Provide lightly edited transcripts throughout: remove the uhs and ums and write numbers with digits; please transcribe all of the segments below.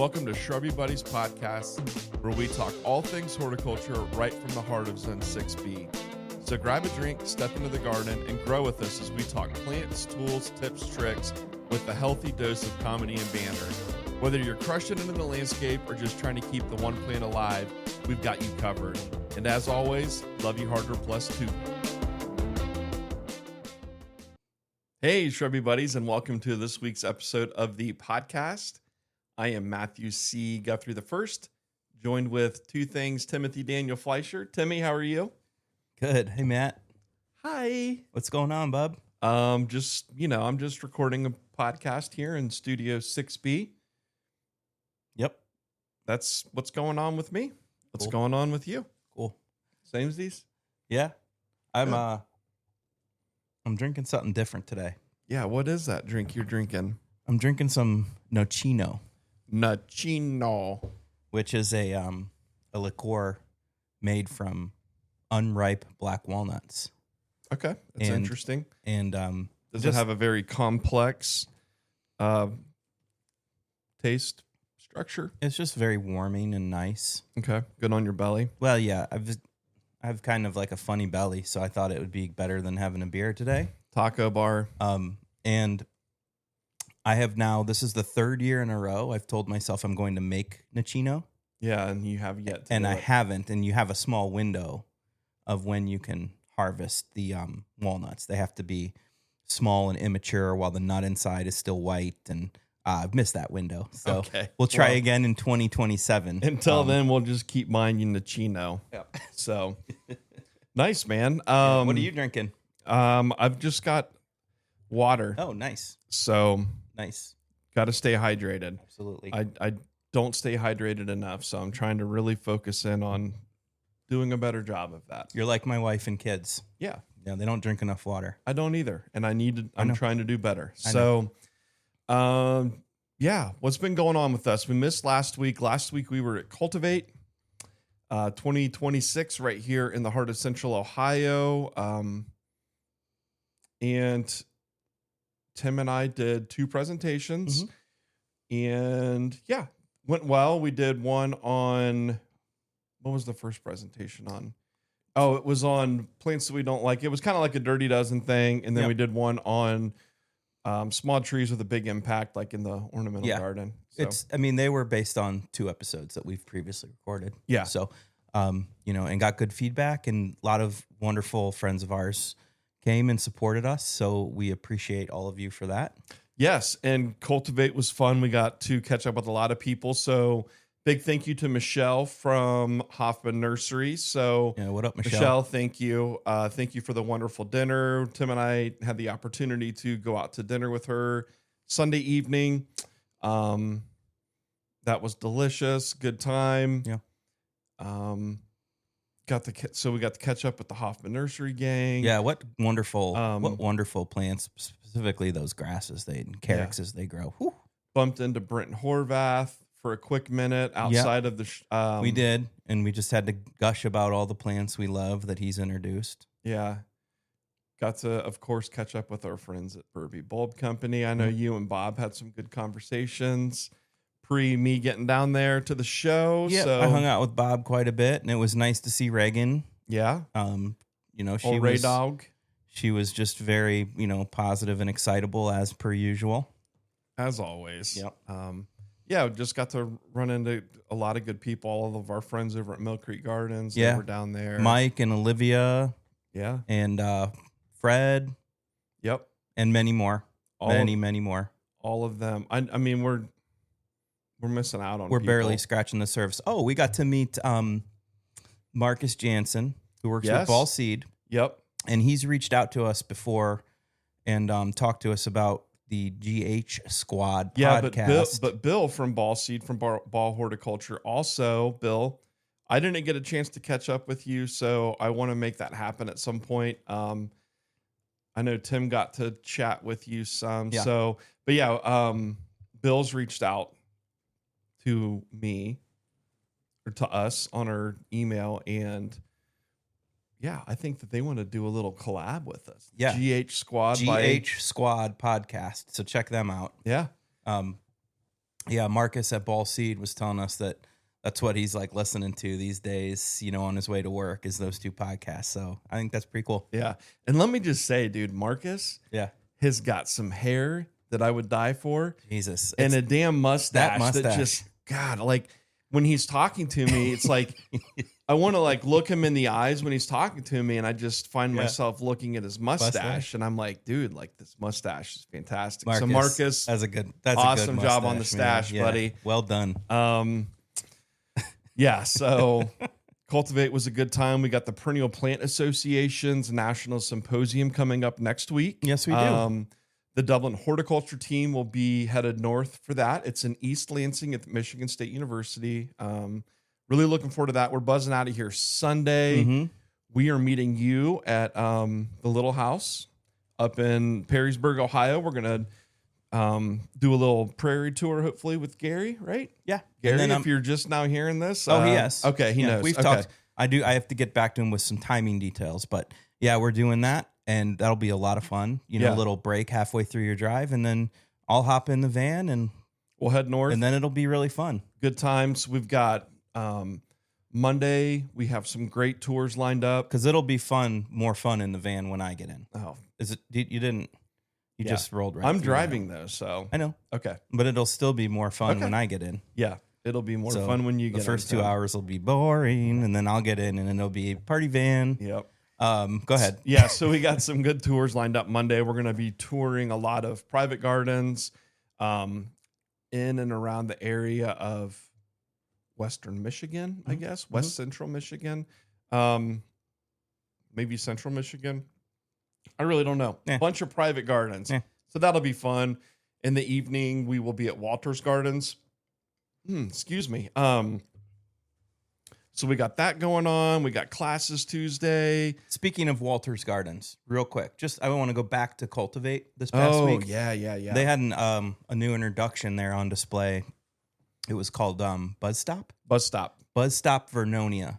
welcome to Shrubby Buddies podcast, where we talk all things horticulture right from the heart of Zone 6B. So grab a drink, step into the garden, and grow with us as we talk plants, tools, tips, tricks, with a healthy dose of comedy and banter. Whether you're crushing it in the landscape or just trying to keep the one plant alive, we've got you covered. And as always, love you harder plus two. Hey, Shrubby Buddies, and welcome to this week's episode of the podcast. I am Matthew C. Guthrie the First, joined with Two Things Timothy Daniel Fleischer. Timmy, how are you? Good. Hey, Matt. Hi. What's going on, bub? I'm just recording a podcast here in Studio 6B. Yep. That's what's going on with me. What's Cool. going on with you? Cool. Same as these? Yeah. I'm drinking something different today. Yeah, what is that drink you're drinking? I'm drinking some Nocino, Nocino. which is a liqueur made from unripe black walnuts. Okay, that's And- interesting. And Does it have a very complex taste structure? it's just very warming and nice. Okay, good on your belly. Well, yeah, I have kind of like a funny belly, so I thought it would be better than having a beer today. Taco bar. And I have now, this is the third year in a row, I've told myself I'm going to make Nocino, Yeah, and you have yet to and do I it. haven't. And you have a small window of when you can harvest the walnuts. They have to be small and immature while the nut inside is still white. And I've missed that window. So Okay. we'll try Well, again in 2027. Until then, we'll just keep minding Nocino. Yep. So nice, man. What are you drinking? I've just got water. Oh, nice. So Nice. got to stay hydrated. Absolutely. I don't stay hydrated enough, so I'm trying to really focus in on doing a better job of that. You're like my wife and kids. Yeah, Yeah, they don't drink enough water. I don't either, and I'm know. trying to do better. I So, yeah, what's been going on with us? We missed last week. Last week we were at Cultivate 2026 right here in the heart of Central Ohio, and Tim and I did two presentations, and yeah, went well. We did one on, what was the first presentation on? Oh, it was on plants that we don't like. It was kind of like a Dirty Dozen thing. And then Yep. we did one on small trees with a big impact, like in the ornamental Yeah. garden. So, They were based on 2 episodes that we've previously recorded. Yeah. So, and got good feedback, and a lot of wonderful friends of ours came and supported us. So we appreciate all of you for that. yes. And Cultivate was fun. We got to catch up with a lot of people. So big thank you to Michelle from Hoffman Nursery. So Yeah. What up, Michelle? Michelle, thank you. Thank you for the wonderful dinner. Tim and I had the opportunity to go out to dinner with her Sunday evening. That was delicious. Good time. Yeah. So we got to catch up with the Hoffman Nursery gang. Yeah. What wonderful plants, specifically those grasses and calyxes they grow. Whew. Bumped into Brenton Horvath for a quick minute outside of the. We did. And we just had to gush about all the plants we love that he's introduced. Yeah. Got to, of course, catch up with our friends at Burby Bulb Company. I know you and Bob had some good conversations pre me getting down there to the show. Yeah. So I hung out with Bob quite a bit, and it was nice to see Reagan. yeah. She Old Ray was Dog, She was just very, positive and excitable as per usual. as always. Yep. Yeah, just got to run into a lot of good people. All of our friends over at Mill Creek Gardens. Yeah. They were down there. Mike and Olivia Yeah. and Fred Yep. and many more. All Many more. all of them. I mean, we're missing out on. We're people. barely scratching the surface. Oh, we got to meet Marcus Jansen, who works Yes. with Ball Seed, Yep. and he's reached out to us before and talked to us about the GH Squad Yeah, podcast. but Bill from Ball Seed from Ball Horticulture also, Bill, I didn't get a chance to catch up with you, so I want to make that happen at some point. I know Tim got to chat with you some, Yeah. so but yeah, Bill's reached out to me or to us on our email, and yeah, I think that they want to do a little collab with us. Yeah. GH Squad. GH Squad podcast. So check them out. Yeah. Yeah, Marcus at Ball Seed was telling us that that's what he's like listening to these days, on his way to work is those two podcasts. So I think that's pretty cool. Yeah. And let me just say, dude, Marcus Yeah. has got some hair that I would die for. Jesus. And a damn mustache that mustache. just, God, like when he's talking to me, it's like, I want to like look him in the eyes when he's talking to me. And I just find myself looking at his mustache. And I'm like, dude, like this mustache is fantastic. So Marcus, that's awesome a good job on the mustache, stash, man. Yeah. buddy. Well done. Yeah, so Cultivate was a good time. We got the Perennial Plant Association's National Symposium coming up next week. Yes, we do. The Dublin Horticulture team will be headed north for that. It's in East Lansing at Michigan State University. Really looking forward to that. We're buzzing out of here Sunday. Mm-hmm. We are meeting you at the Little House up in Perrysburg, Ohio. We're going to do a little prairie tour, hopefully, with Gary, right? Yeah. Gary, if you're just now hearing this. Yes. Okay, he knows. We've talked. I have to get back to him with some timing details, but yeah, we're doing that, and that'll be a lot of fun. A little break halfway through your drive, and then I'll hop in the van, and we'll head north. And then it'll be really fun. Good times. We've got Monday, we have some great tours lined up. Because it'll be more fun in the van when I get in. Oh. Is it? You didn't... You just rolled right. I'm driving though, so I know. Okay, but it'll still be more fun when I get in. Yeah, it'll be more fun when you get in. The first 2 hours will be boring, and then I'll get in, and then it'll be party van. Yep. Go ahead. Yeah, so we got some good tours lined up Monday. We're going to be touring a lot of private gardens, in and around the area of Western Michigan, I guess, West Central Michigan, maybe Central Michigan. I really don't know. A bunch of private gardens. So that'll be fun. In the evening, we will be at Walter's Gardens. Excuse me. So we got that going on. We got classes Tuesday. Speaking of Walter's Gardens, real quick, I want to go back to Cultivate this past week. Oh, yeah. They had a new introduction there on display. It was called Buzzstop Vernonia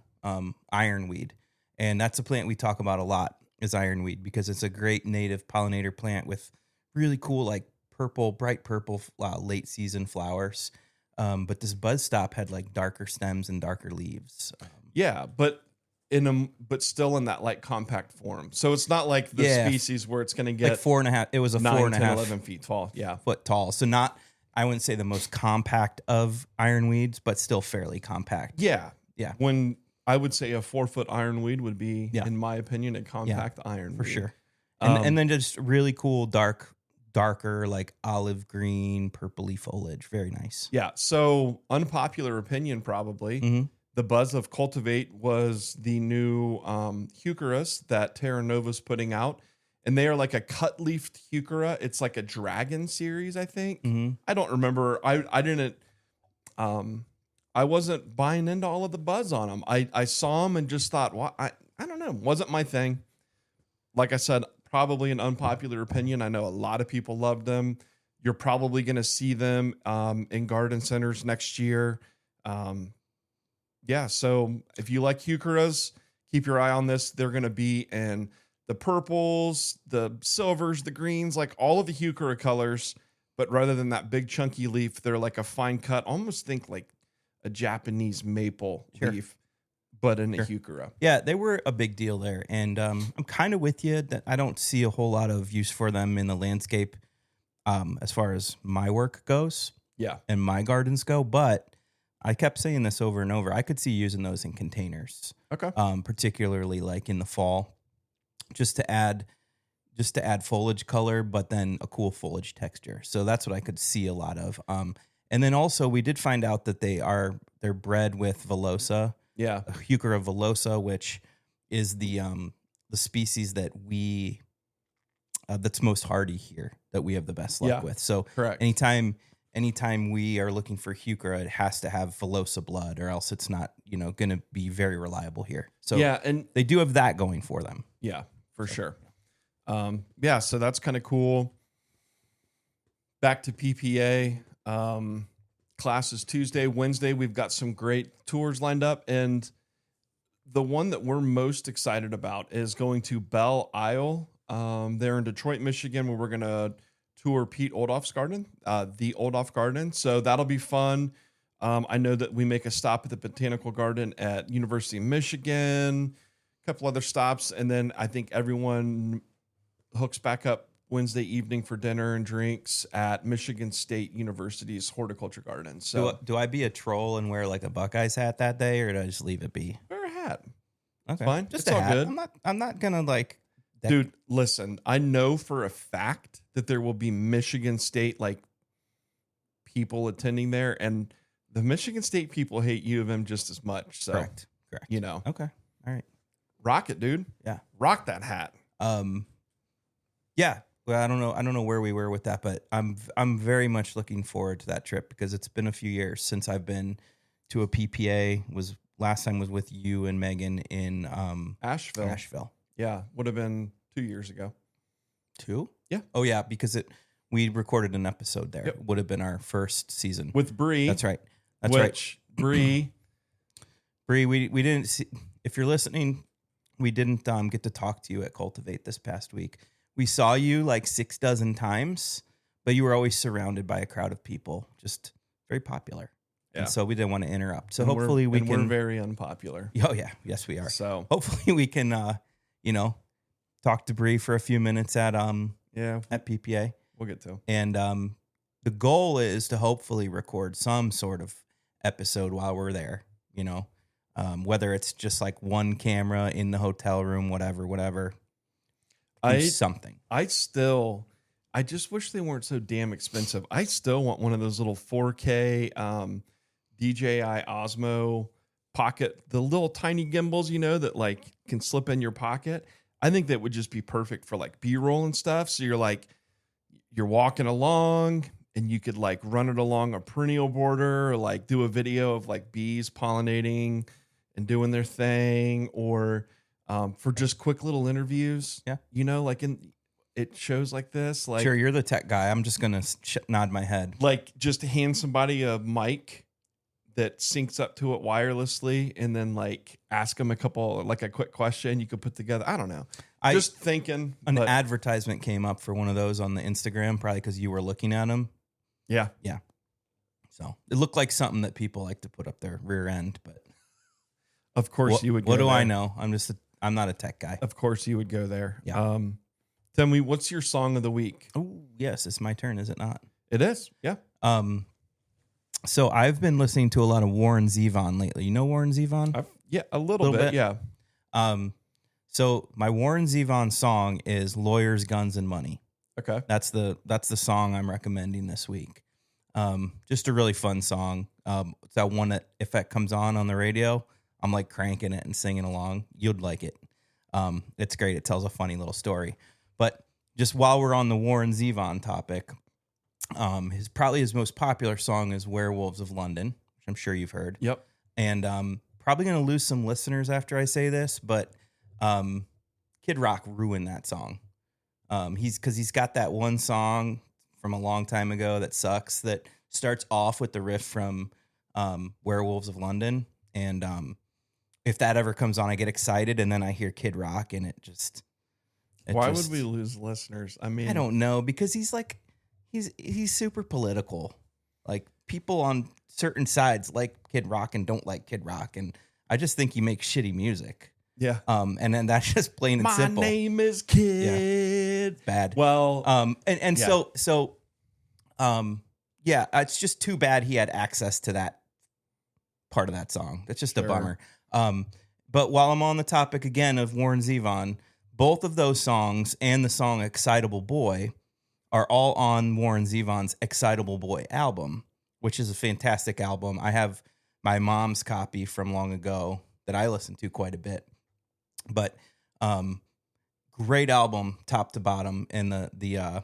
ironweed. And that's a plant we talk about a lot. Is ironweed, because it's a great native pollinator plant with really cool, like bright purple, late season flowers. But this buzzstop had like darker stems and darker leaves. But still in that like compact form. So it's not like the species where it's going to get like 4.5. It was a 4.5, 11 feet tall. Yeah, foot tall. So not, I wouldn't say the most compact of ironweeds, but still fairly compact. Yeah. When I would say a 4-foot ironweed would be, in my opinion, a compact ironweed. For sure. And then just really cool, darker, like olive green, purpley foliage. Very nice. Yeah. So unpopular opinion, probably. The buzz of Cultivate was the new heucheras that Terra Nova's putting out. And they are like a cut-leafed heuchera. It's like a dragon series, I think. I don't remember. I didn't... I wasn't buying into all of the buzz on them. I saw them and just thought, well, I don't know. Wasn't my thing. Like I said, probably an unpopular opinion. I know a lot of people loved them. You're probably going to see them in garden centers next year. So if you like heucheras, keep your eye on this. They're going to be in the purples, the silvers, the greens, like all of the heuchera colors. But rather than that big chunky leaf, they're like a fine cut. Almost think like a Japanese maple leaf, but in a heuchera. Yeah, they were a big deal there. And I'm kind of with you that I don't see a whole lot of use for them in the landscape as far as my work goes. Yeah. And my gardens go. But I kept saying this over and over. I could see using those in containers. Okay. Particularly like in the fall, just to add foliage color, but then a cool foliage texture. So that's what I could see a lot of. And then also we did find out that they're bred with Velosa. Yeah. Heuchera Velosa, which is the species that that's most hardy here, that we have the best luck with. So correct. Anytime we are looking for heuchera, it has to have Velosa blood, or else it's not, going to be very reliable here. So and they do have that going for them. Yeah, for sure. So that's kind of cool. Back to PPA. Classes Tuesday, Wednesday. We've got some great tours lined up. And the one that we're most excited about is going to Belle Isle. There in Detroit, Michigan, where we're going to tour Pete Oldoff's garden, the Oldoff Garden. So that'll be fun. I know that we make a stop at the Botanical Garden at University of Michigan, a couple other stops, and then I think everyone hooks back up Wednesday evening for dinner and drinks at Michigan State University's Horticulture Garden. So do I be a troll and wear like a Buckeyes hat that day, or do I just leave it be? wear a hat. Okay, Fine. just It's a all hat. good. I'm not gonna like. Dude, listen, I know for a fact that there will be Michigan State like people attending there, and the Michigan State people hate U of M just as much. So, Correct. you know, Okay. All right. rock it, dude. Yeah. Rock that hat. Yeah. Well, I don't know where we were with that, but I'm very much looking forward to that trip because it's been a few years since I've been to a PPA. Last time was with you and Megan in Asheville. Yeah, would have been 2 years ago. 2? Yeah. Oh yeah, because we recorded an episode there. Yep. It would have been our first season With Bree. That's right. Bree. Bree, we didn't see, if you're listening, we didn't get to talk to you at Cultivate this past week. We saw you like 6 dozen times, but you were always surrounded by a crowd of people, just very popular. Yeah. And so we didn't want to interrupt. So And hopefully we can. We're very unpopular. Oh yeah, yes we are. So Hopefully we can, talk to Bree for a few minutes at yeah, at PPA. we'll get to. And the goal is to hopefully record some sort of episode while we're there, whether it's just like one camera in the hotel room, whatever. Do something. I just wish they weren't so damn expensive. I still want one of those little 4K DJI Osmo pocket, the little tiny gimbals, that like can slip in your pocket. I think that would just be perfect for like B-roll and stuff. So you're walking along and you could like run it along a perennial border or like do a video of like bees pollinating and doing their thing, or for just quick little interviews. Yeah. Like it shows like this, like Sure, you're the tech guy. I'm just gonna nod my head. like just hand somebody a mic that syncs up to it wirelessly, and then like ask them a quick question you could put together. I don't know. Just thinking. An advertisement came up for one of those on the Instagram, probably because you were looking at them. Yeah. So it looked like something that people like to put up their rear end, but Of course you would go What do there. I know? I'm not a tech guy. Of course you would go there. Yeah. Tell me, what's your song of the week? Oh, yes, it's my turn, is it not? It is. Yeah. So I've been listening to a lot of Warren Zevon lately. You know Warren Zevon? Yeah, a little bit. Yeah. So my Warren Zevon song is "Lawyers, Guns, and Money." Okay. That's the song I'm recommending this week. Just a really fun song. It's that one that if that comes on the radio, I'm like cranking it and singing along. You'd like it. It's great. It tells a funny little story. But just while we're on the Warren Zevon topic, his most popular song is "Werewolves of London," which I'm sure you've heard. Yep. And probably going to lose some listeners after I say this, but Kid Rock ruined that song. He's got that one song from a long time ago that sucks, that starts off with the riff from Werewolves of London. And if that ever comes on, I get excited, and then I hear Kid Rock, and Why would we lose listeners? I mean, I don't know, because he's super political. Like, people on certain sides like Kid Rock and don't like Kid Rock, and I just think he makes shitty music. Yeah. And then that's just plain and simple. My name is Kid. Yeah. Bad. Well, yeah, it's just too bad he had access to that part of that song. That's just a bummer. But while I'm on the topic again of Warren Zevon, both of those songs and the song Excitable Boy are all on Warren Zevon's Excitable Boy album, which is a fantastic album. I have my mom's copy from long ago that I listen to quite a bit. But great album, top to bottom. And the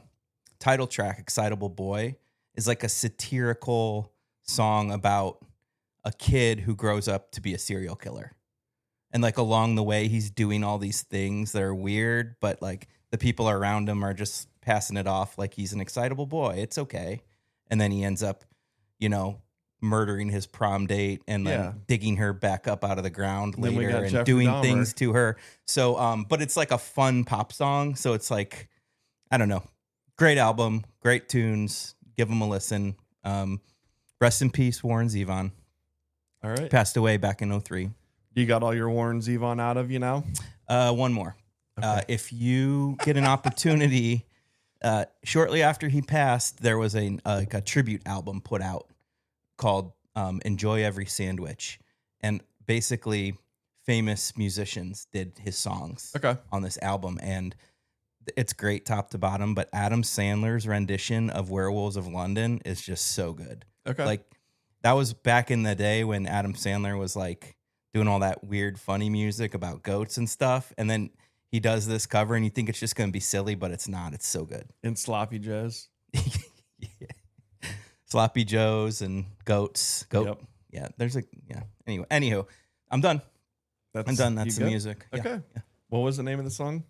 title track, Excitable Boy, is like a satirical song about a kid who grows up to be a serial killer. And like along the way, he's doing all these things that are weird, but like the people around him are just passing it off like he's an excitable boy. It's okay. And then he ends up, murdering his prom date and then digging her back up out of the ground later and Jeffrey doing Dahmer. things to her. So, but it's like a fun pop song. So it's like, I don't know, Great album, great tunes. Give them a listen. Rest in peace, Warren Zevon. All right. Passed away back in 2003. You got all your Warren Zevon out of you now? One more. Okay. If you get an opportunity, shortly after he passed, there was a tribute album put out called Enjoy Every Sandwich. And basically, famous musicians did his songs on this album. And it's great top to bottom. But Adam Sandler's rendition of Werewolves of London is just so good. Okay. Like, that was back in the day when Adam Sandler was like doing all that weird, funny music about goats and stuff. And then he does this cover and you think it's just going to be silly, but it's not. It's so good. And Sloppy Joe's. Yeah. Sloppy Joe's and goats. Yep. Yeah. Anyway, anywho, I'm done. I'm done. That's the music. Okay. Yeah. What was the name of the song?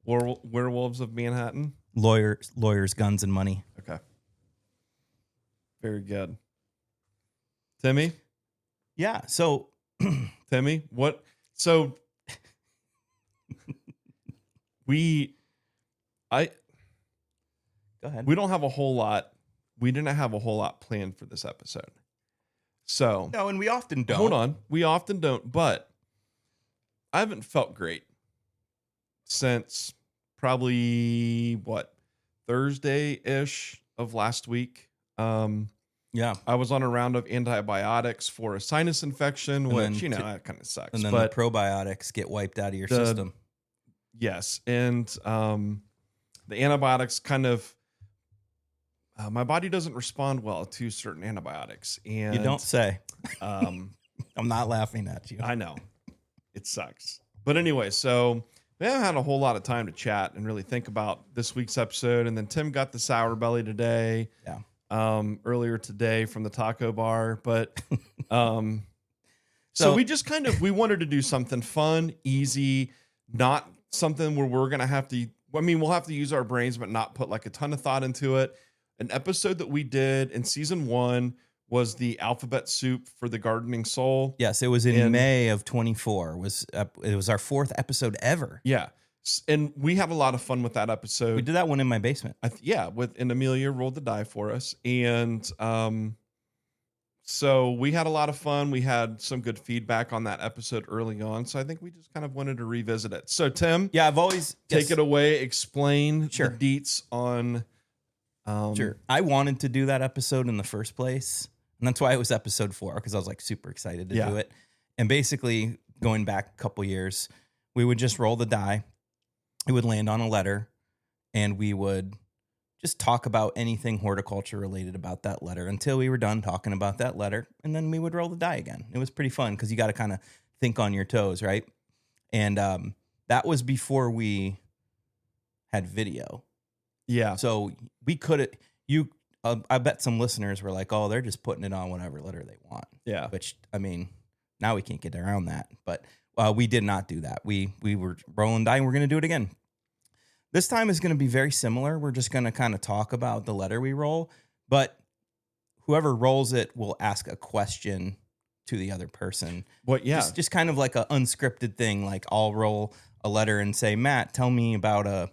Werewolves of Manhattan? Lawyers, guns, and money. Okay. Very good. Timmy? Yeah. So, Timmy, what? So, go ahead. We don't have a whole lot. We didn't have a whole lot planned for this episode. So, no, and we often don't. Hold on. We often don't, but I haven't felt great since probably Thursday-ish of last week. Yeah. I was on a round of antibiotics for a sinus infection, which, that kind of sucks. And then the probiotics get wiped out of your system. Yes. And the antibiotics kind of, my body doesn't respond well to certain antibiotics. And you don't say. I'm not laughing at you. I know. It sucks. But anyway, so we haven't had a whole lot of time to chat and really think about this week's episode. And then Tim got the sour belly today. Yeah. Earlier today from the taco bar, but so we just we wanted to do something fun, easy, not something where we're gonna have to. I mean, we'll have to use our brains, but not put like a ton of thought into it. An episode that we did in season 1 was the alphabet soup for the gardening soul. Yes, it was in May of 24. It was our 4th episode ever. Yeah. And we had a lot of fun with that episode. We did that one in my basement. And Amelia rolled the die for us. And so we had a lot of fun. We had some good feedback on that episode early on. So I think we just kind of wanted to revisit it. So Tim, I've always take it away. Explain the Sure. deets on. Sure. I wanted to do that episode in the first place. And that's why it was episode 4, because I was like super excited to do it. And basically, going back a couple years, we would just roll the die. It would land on a letter, and we would just talk about anything horticulture related about that letter until we were done talking about that letter, and then we would roll the die again. It was pretty fun because you got to kind of think on your toes, right? And that was before we had video. Yeah. So we could I bet some listeners were like, oh, they're just putting it on whatever letter they want. Yeah. Which, I mean, now we can't get around that. But we did not do that. We were rolling die, and we're going to do it again. This time is going to be very similar. We're just going to kind of talk about the letter we roll, but whoever rolls it will ask a question to the other person. What? Yeah. Just kind of like an unscripted thing. Like I'll roll a letter and say, Matt, tell me about a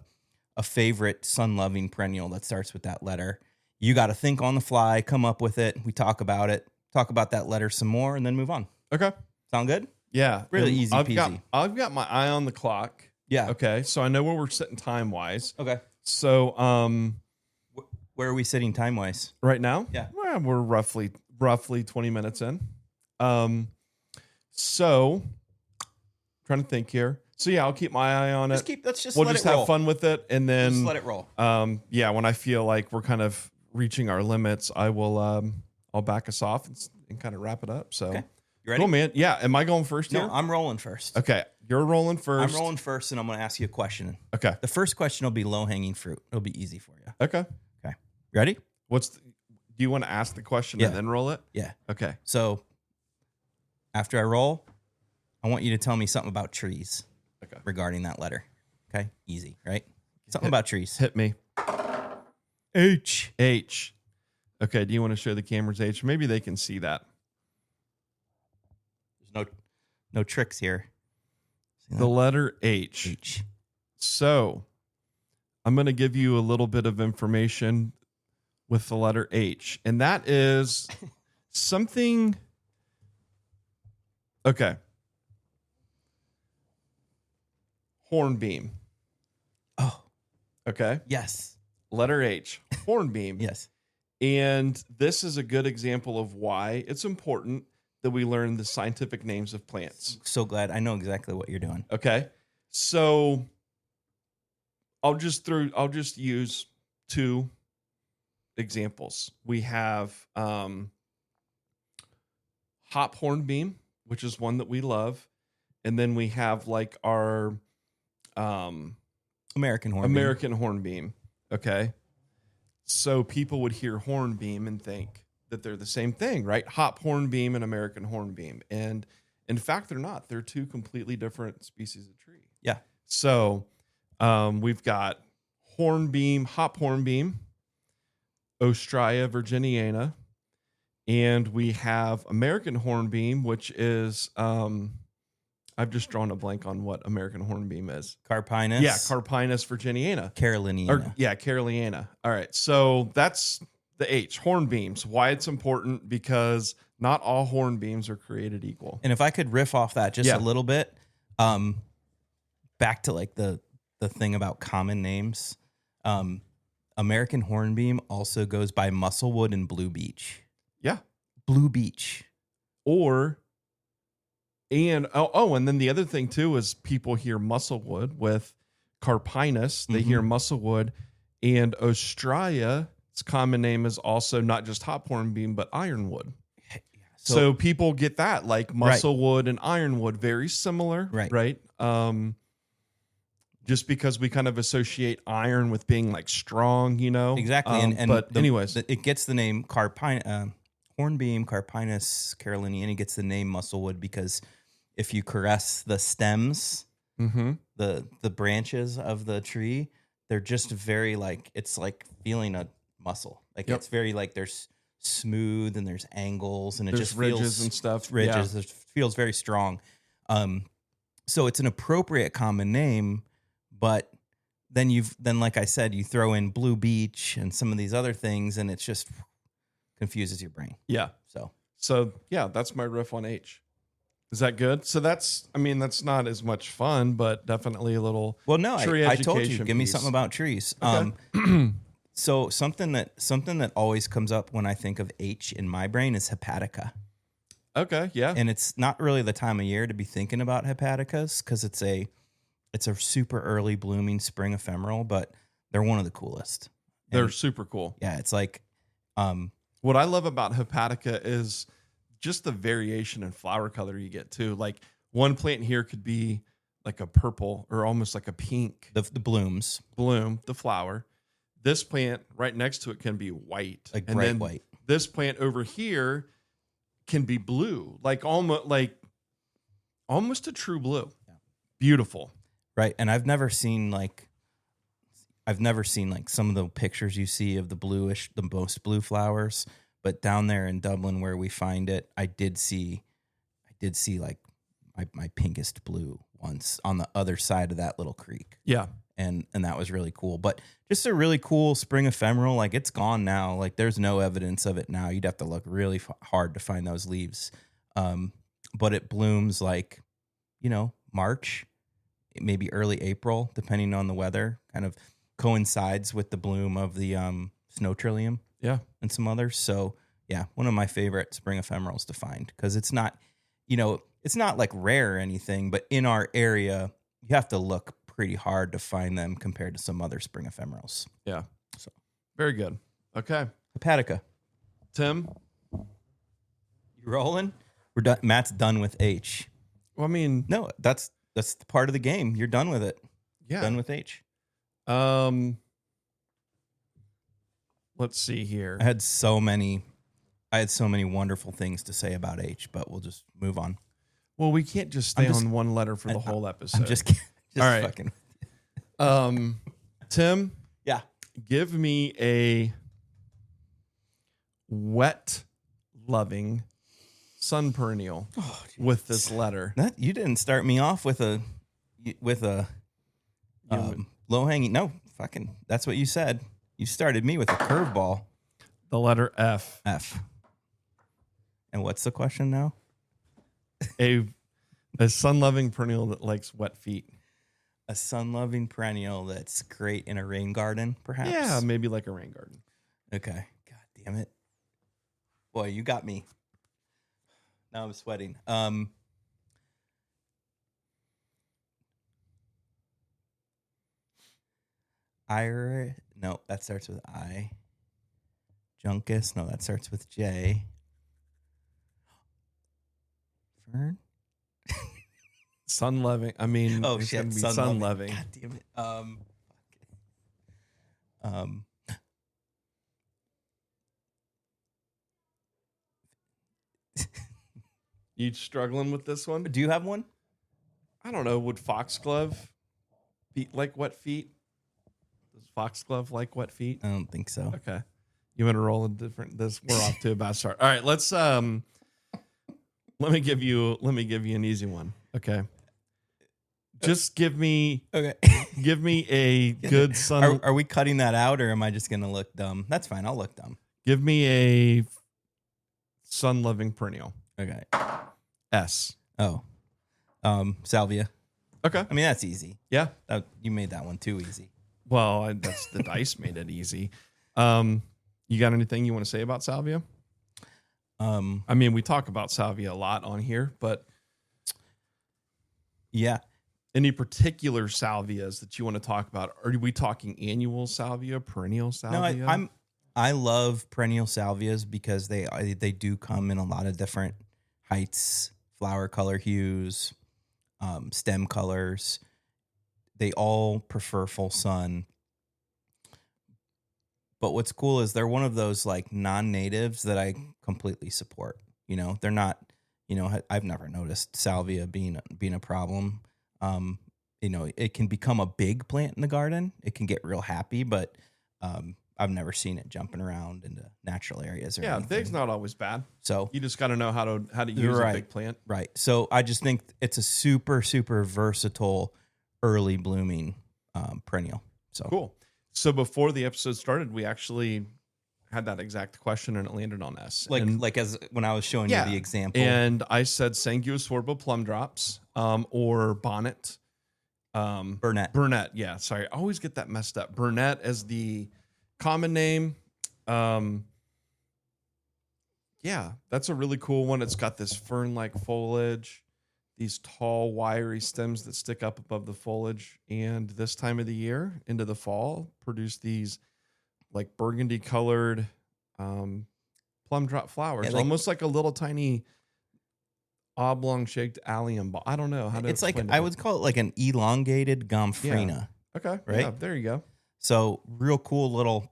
favorite sun-loving perennial that starts with that letter. You got to think on the fly, come up with it. We talk about it, talk about that letter some more, and then move on. Okay. Sound good? Yeah. Really easy peasy. I've got my eye on the clock. Yeah. Okay. So I know where we're sitting time wise. Okay. So where are we sitting time wise? Right now? Yeah. Well, we're roughly 20 minutes in. So trying to think here. So yeah, I'll keep my eye on it. We'll just have fun with it, and then just let it roll. Yeah, when I feel like we're kind of reaching our limits, I will I'll back us off and kind of wrap it up. So okay. You ready? Cool, man. Yeah. Am I going first here? No, I'm rolling first. Okay. You're rolling first. I'm rolling first, and I'm going to ask you a question. Okay. The first question will be low-hanging fruit. It'll be easy for you. Okay. Okay. Ready? Do you want to ask the question and then roll it? Yeah. Okay. So after I roll, I want you to tell me something about trees regarding that letter. Okay? Easy, right? Something about trees. Hit me. H. Okay. Do you want to show the cameras H? Maybe they can see that. There's no tricks here. The letter H. H. So, I'm going to give you a little bit of information with the letter H, and that is something. Okay. Hornbeam. Oh, Okay. yes. Letter H. Hornbeam. Yes. And this is a good example of why it's important that we learn the scientific names of plants. So glad. I know exactly what you're doing. Okay. So I'll just use two examples. We have hop hornbeam, which is one that we love. And then we have like our American hornbeam. Okay. So people would hear hornbeam and think that they're the same thing, right? Hop hornbeam and American hornbeam. And in fact, they're not. They're two completely different species of tree. Yeah. So we've got hornbeam, hop hornbeam, Ostraya virginiana, and we have American hornbeam, which is I've just drawn a blank on what American hornbeam is. Carpinus. Yeah, Carpinus virginiana. Caroliniana. Caroliniana. All right, so that's the H, hornbeams. Why it's important, because not all hornbeams are created equal. And if I could riff off that just a little bit, back to like the thing about common names. American hornbeam also goes by musclewood and blue beech. Yeah. Blue beech. And then the other thing too is people hear musclewood with Carpinus. They hear musclewood, and Ostraya, its common name is also not just hop hornbeam, but ironwood. So people get that, like musclewood and ironwood, very similar, right? Just because we kind of associate iron with being like strong, you know? Exactly. Anyways, it gets the name hornbeam, Carpinus caroliniana, gets the name musclewood because if you caress the stems, the branches of the tree, they're just very like, it's like feeling a muscle. Like it's very like there's smooth and there's angles and it there's just ridges feels and stuff. Ridges. It feels very strong. So it's an appropriate common name, but then like I said, you throw in blue beech and some of these other things and it's just confuses your brain. Yeah. So yeah, that's my riff on H. Is that good? So that's not as much fun, but definitely a little. Well, no, I told you, give me piece. something about trees. Okay. So something that always comes up when I think of H in my brain is hepatica. Okay. Yeah. And it's not really the time of year to be thinking about hepaticas because it's a super early blooming spring ephemeral, but they're one of the coolest. They're super cool. Yeah. It's like, what I love about hepatica is just the variation in flower color you get too. Like one plant here could be like a purple or almost like a pink. The blooms. Bloom, the flower. This plant right next to it can be white. Like bright white. This plant over here can be blue. Like almost a true blue. Yeah. Beautiful. Right. And I've never seen like some of the pictures you see of the most blue flowers, but down there in Dublin where we find it, I did see like my pinkest blue once on the other side of that little creek. Yeah. And that was really cool, but just a really cool spring ephemeral. Like it's gone now. Like there's no evidence of it now. You'd have to look really hard to find those leaves. But it blooms like, March, maybe early April, depending on the weather, kind of coincides with the bloom of the snow trillium. Yeah. And some others. So yeah, one of my favorite spring ephemerals to find because it's not, it's not like rare or anything, but in our area, you have to look pretty hard to find them compared to some other spring ephemerals. Yeah. So very good. Okay. Hepatica. Tim? You rolling? We're done. Matt's done with H. Well, no, that's the part of the game. You're done with it. Yeah. Done with H. Let's see here. I had so many wonderful things to say about H, but we'll just move on. Well, we can't just stay on one letter for the whole episode. I'm just kidding. All right. Fucking. Tim? Yeah. Give me a wet loving sun perennial with this letter. You didn't start me off with a low hanging. No, fucking, that's what you said. You started me with a curveball. The letter F. F. And what's the question now? A sun-loving perennial that likes wet feet. A sun-loving perennial that's great in a rain garden, perhaps? Yeah, maybe like a rain garden. Okay. God damn it. Boy, you got me. Now I'm sweating. No, that starts with I. Juncus, no, that starts with J. Fern? Sun-loving. I mean, Oh, it's shit. gonna be Sun-loving. sun-loving. God damn it. You struggling with this one? Do you have one? I don't know. Would foxglove feet like wet feet? Does foxglove like wet feet? I don't think so. Okay. You want to roll a different this? We're off to a bad start. All right, let's let me give you an easy one. Okay. Just give me a good sun. Are we cutting that out, or am I just gonna look dumb? That's fine. I'll look dumb. Give me a sun-loving perennial. Okay. S. Oh. Salvia. Okay. I mean, that's easy. Yeah. You made that one too easy. Well, that's the dice made it easy. You got anything you want to say about salvia? I mean, we talk about salvia a lot on here, but yeah. Any particular salvias that you want to talk about? Are we talking annual salvia, perennial salvia? No, I love perennial salvias because they do come in a lot of different heights, flower color hues, stem colors. They all prefer full sun. But what's cool is they're one of those like non-natives that I completely support. You know, they're not, you know, I've never noticed salvia being a problem. You know, it can become a big plant in the garden. It can get real happy, but I've never seen it jumping around into natural areas. Or anything. Big's not always bad. So you just got to know how to use a big plant. Right. So I just think it's a super, super versatile early blooming perennial. So cool. So before the episode started, we actually had that exact question and it landed on S. Like as when I was showing you the example. And I said Sanguisorba plum drops or bonnet. Burnett. Yeah. Sorry. I always get that messed up. Burnett as the common name. Yeah, that's a really cool one. It's got this fern-like foliage, these tall, wiry stems that stick up above the foliage. And this time of the year, into the fall, produce these like burgundy colored plum drop flowers, almost like a little tiny oblong shaped allium. I don't know how to. It's like I would call it like an elongated gomphrena. Yeah. Okay. Right. Yeah, there you go. So real cool little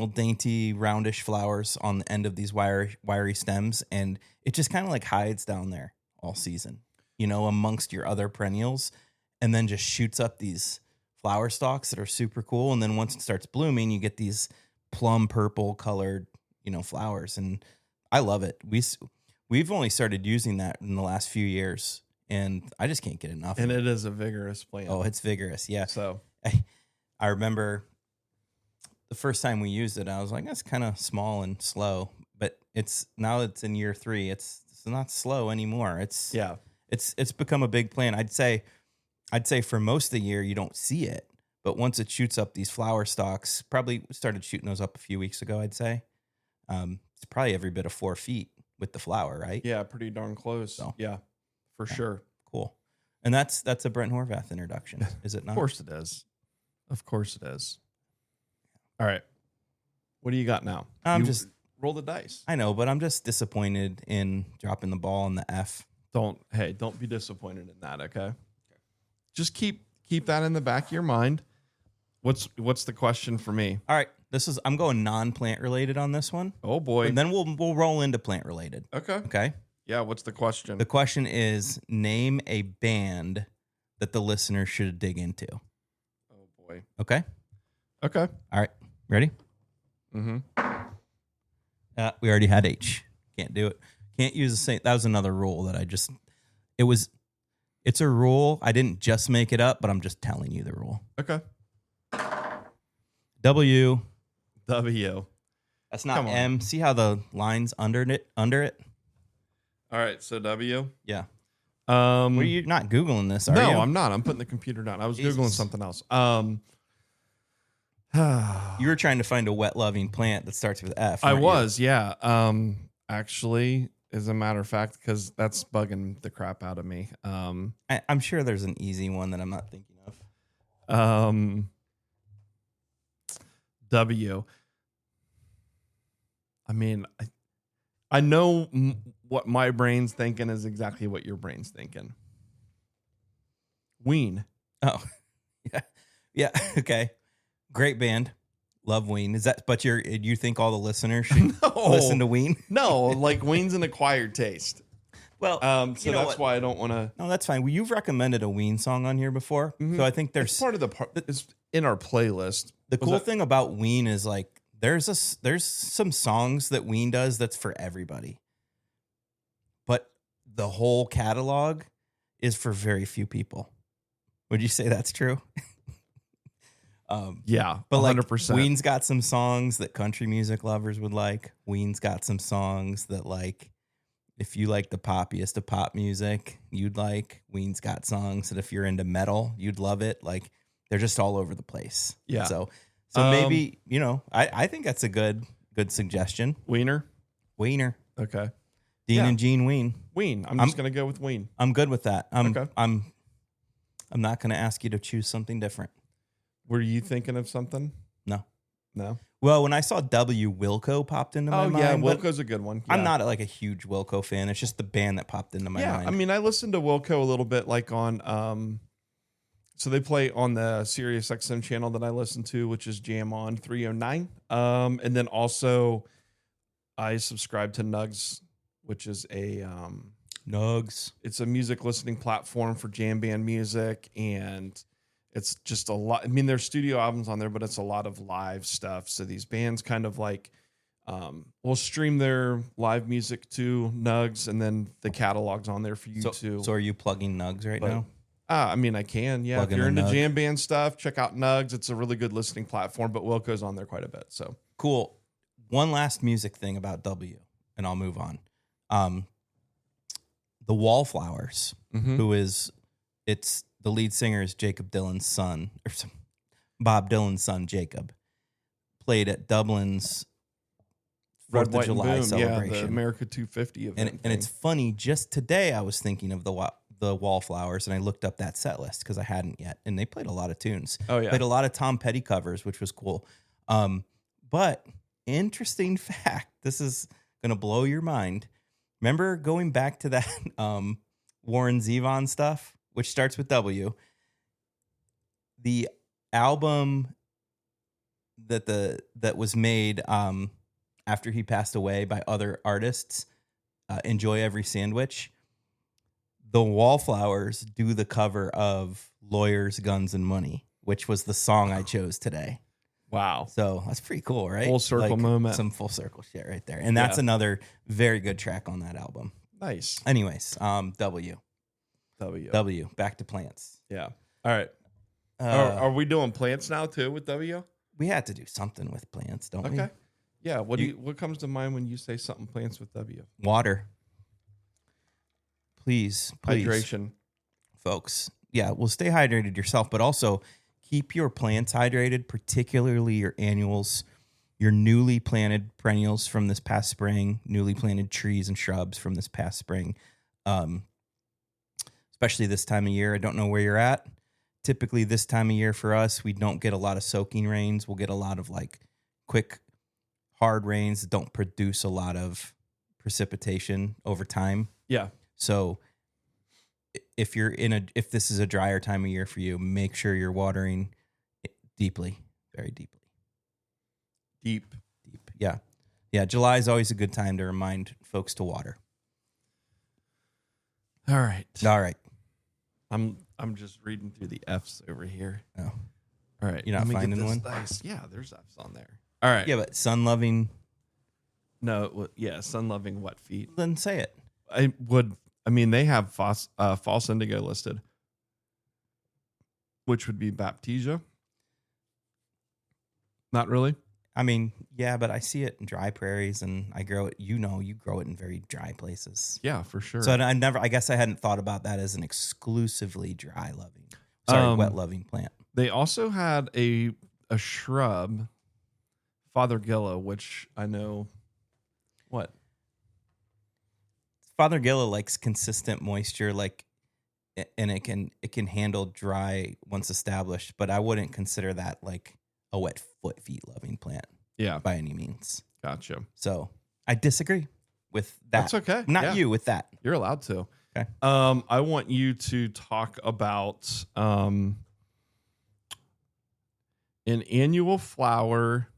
dainty roundish flowers on the end of these wiry stems, and it just kind of like hides down there all season, you know, amongst your other perennials, and then just shoots up these flower stalks that are super cool. And then once it starts blooming, you get these plum purple colored, you know, flowers, and I love it. We've only started using that in the last few years, and I just can't get enough. And it is a vigorous plant. Oh, it's vigorous. Yeah. So I remember the first time we used it, I was like, that's kind of small and slow, but it's in year 3. It's not slow anymore. It's become a big plant. I'd say for most of the year, you don't see it, but once it shoots up these flower stalks, probably started shooting those up a few weeks ago, I'd say. It's probably every bit of 4 feet with the flower, right? Yeah. Pretty darn close. So, yeah, for sure. Cool. And that's a Brent Horvath introduction, is it not? Of course it is. Of course it is. All right. What do you got now? Just roll the dice. I know, but I'm just disappointed in dropping the ball on the F. Don't be disappointed in that, okay? Just keep that in the back of your mind. What's the question for me? All right. I'm going non-plant related on this one. Oh boy. And then we'll roll into plant related. Okay. Okay. Yeah, what's the question? The question is, name a band that the listener should dig into. Oh boy. Okay. Okay. All right. Ready? Mm-hmm. We already had H. Can't do it. Can't use the same. That was another rule that it's a rule. I didn't just make it up, but I'm just telling you the rule. Okay. W. W. That's not Come on. M. See how the line's under it? All right, so W. Yeah. Well, you're not Googling this, are you? No, I'm not. I'm putting the computer down. I was Jesus. Googling something else. You were trying to find a wet-loving plant that starts with F. I weren't you? was, yeah. Actually, as a matter of fact, because that's bugging the crap out of me. I'm sure there's an easy one that I'm not thinking of. W. I mean, I know what my brain's thinking is exactly what your brain's thinking. Ween. Oh, yeah. Okay, great band. Love Ween. Is that? But you think all the listeners should listen to Ween? No, like Ween's an acquired taste. Well, so that's why I don't want to. No, that's fine. Well, you've recommended a Ween song on here before, so I think there's It's part of it's in our playlist. The cool thing about Ween is like there's some songs that Ween does that's for everybody, but the whole catalog is for very few people. Would you say that's true? Yeah, but 100%. Like Ween's got some songs that country music lovers would like. Ween's got some songs that like if you like the poppiest of pop music, you'd like. Ween's got songs that if you're into metal, you'd love it. Like they're just all over the place. Yeah. So maybe, I think that's a good suggestion. Wiener. Okay. Dean and Gene Ween. Ween. I'm just gonna go with Ween. I'm good with that. Okay. I'm not gonna ask you to choose something different. Were you thinking of something? No. Well, when I saw W Wilco popped into my mind. Oh yeah, Wilco's a good one. Yeah. I'm not like a huge Wilco fan. It's just the band that popped into my mind. I mean, I listened to Wilco a little bit, like on so they play on the Sirius XM channel that I listen to, which is Jam On 309. And then also I subscribe to Nugs, which is a Nugs. It's a music listening platform for jam band music, and it's just a lot. I mean, there's studio albums on there, but it's a lot of live stuff. So these bands kind of like will stream their live music to Nugs, and then the catalog's on there for you to. So are you plugging Nugs right now? I mean, I can. Yeah, if you're into jam band stuff, check out Nugs. It's a really good listening platform, but Wilco's on there quite a bit. So cool. One last music thing about W, and I'll move on. The Wallflowers, it's the lead singer is Jacob Dylan's son, or Bob Dylan's son, Jacob, played at Dublin's 4th of July celebration. Yeah, the America 250 event. And it's funny, just today I was thinking of the Wallflowers, and I looked up that set list because I hadn't yet, and they played a lot of tunes. Oh, yeah. Played a lot of Tom Petty covers, which was cool. But interesting fact, this is going to blow your mind. Remember going back to that Warren Zevon stuff, which starts with W. The album that was made after he passed away by other artists, Enjoy Every Sandwich. The Wallflowers do the cover of Lawyers, Guns, and Money, which was the song I chose today. Wow. So that's pretty cool, right? Full circle moment. Some full circle shit right there. And that's another very good track on that album. Nice. Anyways, W. Back to plants. Yeah. All right. Are we doing plants now too with W? We had to do something with plants, don't we? Okay. Yeah. What comes to mind when you say something plants with W? Water. Please. Hydration. Folks. Yeah, well, stay hydrated yourself, but also keep your plants hydrated, particularly your annuals, your newly planted perennials from this past spring, newly planted trees and shrubs from this past spring, especially this time of year. I don't know where you're at. Typically this time of year for us, we don't get a lot of soaking rains. We'll get a lot of like quick, hard rains that don't produce a lot of precipitation over time. Yeah. So if this is a drier time of year for you, make sure you're watering deeply, very deeply. Deep. Yeah. Yeah. July is always a good time to remind folks to water. All right. I'm just reading through the F's over here. Oh. All right. You're not finding one? Nice. Yeah, there's F's on there. All right. Yeah, but sun-loving. No, yeah, sun-loving wet feet. Then say it. They have false indigo listed, which would be Baptisia. Not really. I mean, yeah, but I see it in dry prairies, and I grow it. You grow it in very dry places. Yeah, for sure. So I guess I hadn't thought about that as an exclusively wet loving plant. They also had a shrub, Fothergilla, which I know. What? Fothergilla likes consistent moisture, and it can handle dry once established. But I wouldn't consider that like a wet feet loving plant. Yeah, by any means. Gotcha. So I disagree with that. That's okay. Not you with that. You're allowed to. Okay. I want you to talk about an annual flower.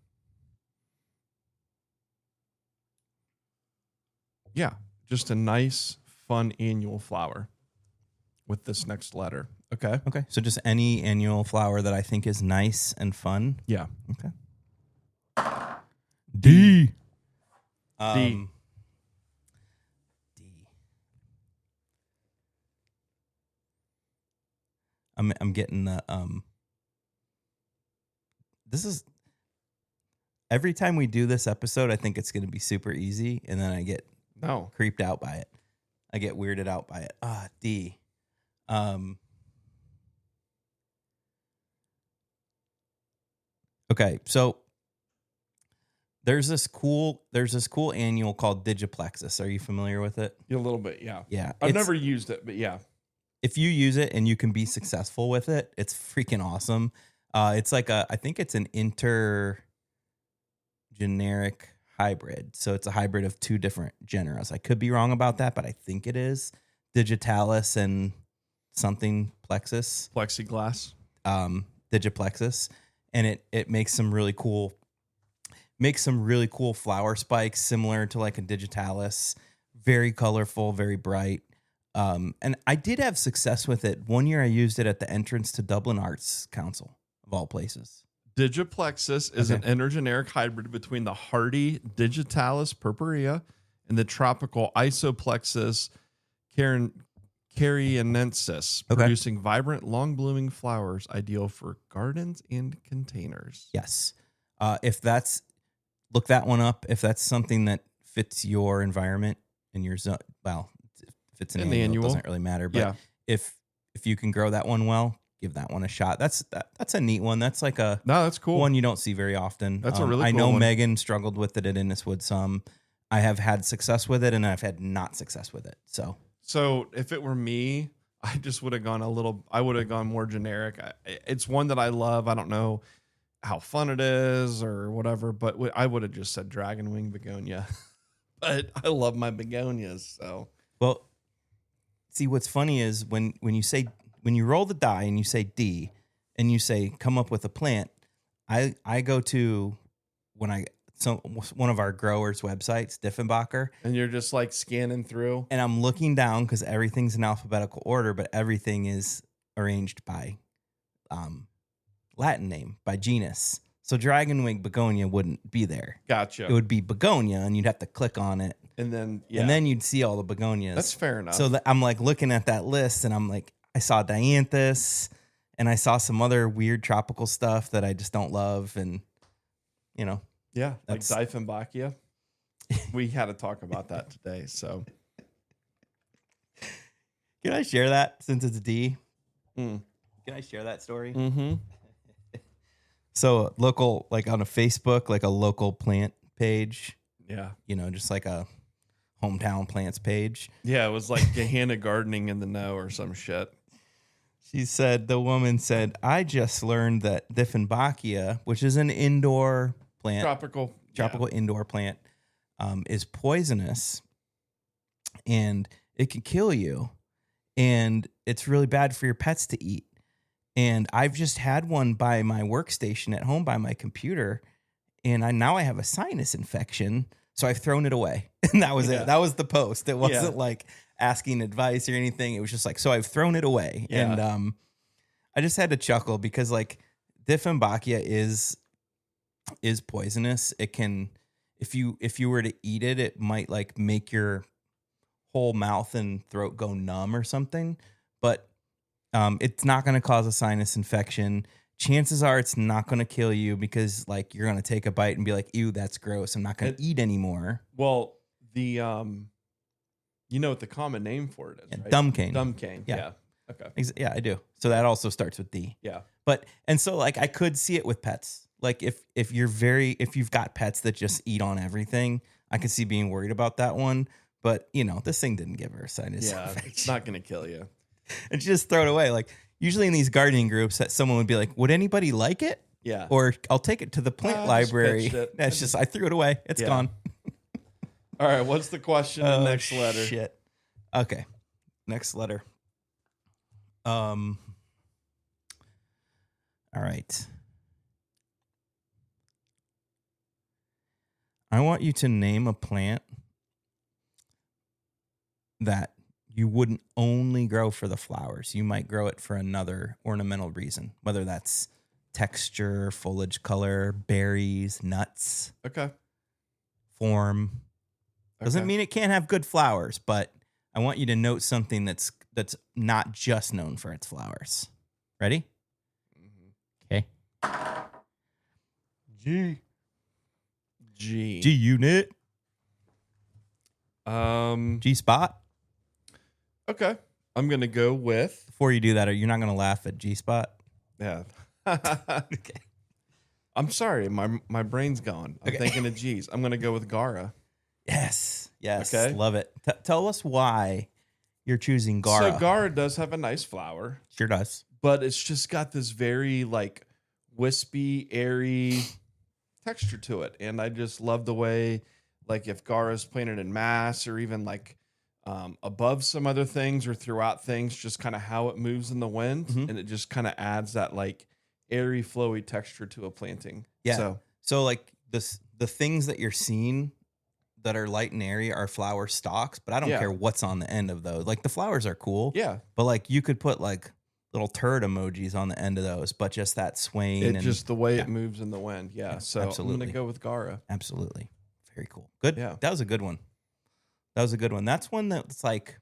Yeah, just a nice, fun annual flower with this next letter. Okay. Okay. So just any annual flower that I think is nice and fun. Yeah. Okay. D. D. I'm getting the this is every time we do this episode, I think it's going to be super easy, and then I get creeped out by it. I get weirded out by it. D. Okay, so there's this cool annual called Digiplexus. Are you familiar with it? A little bit, yeah. Yeah. I've never used it, but yeah. If you use it and you can be successful with it, it's freaking awesome. It's like I think it's an intergeneric hybrid. So it's a hybrid of two different genera. I could be wrong about that, but I think it is Digitalis and something plexus. Plexiglass. Digiplexus. And it makes some really cool flower spikes similar to like a Digitalis. Very colorful, very bright. And I did have success with it. One year I used it at the entrance to Dublin Arts Council, of all places. Digiplexus is an intergeneric hybrid between the hardy Digitalis purpurea and the tropical Isoplexus cariensis, producing vibrant, long-blooming flowers ideal for gardens and containers. Yes. Look that one up. If that's something that fits your environment and your zone, well, if it's an annual, it doesn't really matter. But if you can grow that one well, give that one a shot. That's a neat one. That's like that's cool. One you don't see very often. That's a really cool I know one. Megan struggled with it at Inniswood some. I have had success with it, and I've had not success with it. So if it were me, I just would have gone I would have gone more generic. It's one that I love. I don't know how fun it is or whatever, but I would have just said dragon wing begonia. But I love my begonias. So, well, see, what's funny is when you roll the die and you say D and you say come up with a plant, I go to one of our growers' websites, Diffenbacher. And you're just like scanning through. And I'm looking down because everything's in alphabetical order, but everything is arranged by Latin name, by genus. So dragonwing begonia wouldn't be there. Gotcha. It would be begonia, and you'd have to click on it. And then, And then you'd see all the begonias. That's fair enough. So I'm like looking at that list, and I'm like, I saw dianthus, and I saw some other weird tropical stuff that I just don't love, and yeah, like Dieffenbachia. We had to talk about that today. So, can I share that since it's D? Can I share that story? Mm-hmm. So local, like on a Facebook, like a local plant page. Yeah. Just like a hometown plants page. Yeah, it was like Gehanna Gardening in the Know or some shit. The woman said, I just learned that Dieffenbachia, which is an indoor plant, tropical indoor plant, is poisonous and it can kill you. And it's really bad for your pets to eat. And I've just had one by my workstation at home by my computer, and now I have a sinus infection, so I've thrown it away. And that was it. That was the post. It wasn't like asking advice or anything. It was just like, so I've thrown it away. Yeah. And I just had to chuckle because like Dieffenbachia is poisonous. It can, if you were to eat it, it might like make your whole mouth and throat go numb or something. But it's not going to cause a sinus infection. chances are it's not going to kill you because like you're going to take a bite and be like, ew, that's gross. I'm not going to eat anymore. Well, the you know what the common name for it is, right? Dumb cane. Dumb cane. Yeah. Yeah. Okay. Yeah, I do. So that also starts with D. Yeah. But and so like I could see it with pets. Like if you've got pets that just eat on everything, I could see being worried about that one. But you know, this thing didn't give her a sinus infection. It's not going to kill you. And she just throw it away. Like usually in these gardening groups, that someone would be like, "Would anybody like it?" Yeah. Or I'll take it to the plant library. That's just I threw it away. It's gone. All right. What's the question? The next letter. Shit. Okay. Next letter. All right. I want you to name a plant that you wouldn't only grow for the flowers. You might grow it for another ornamental reason, whether that's texture, foliage color, berries, nuts, Okay. form. Doesn't mean it can't have good flowers, but I want you to note something that's not just known for its flowers. Ready? Okay. G unit. G spot. Okay. I'm gonna go with. Before you do that, you're not gonna laugh at G spot. Yeah. Okay. I'm sorry, my brain's gone. I'm thinking of G's. I'm gonna go with Gara. Yes. Okay. Love it. Tell us why you're choosing Gara. So Gara does have a nice flower. Sure does. But it's just got this very like wispy, airy texture to it. And I just love the way, like if Gara's planted in mass or even like above some other things or throughout things, just kind of how it moves in the wind. Mm-hmm. And it just kind of adds that like airy, flowy texture to a planting. Yeah. So like the things that you're seeing that are light and airy are flower stalks, but I don't care what's on the end of those. Like the flowers are cool. Yeah. But like you could put like little turd emojis on the end of those, but just that swaying and just the way it moves in the wind. Yeah. So absolutely. I'm going to go with Gara. Absolutely. Very cool. Good. Yeah. That was a good one. That's one that's like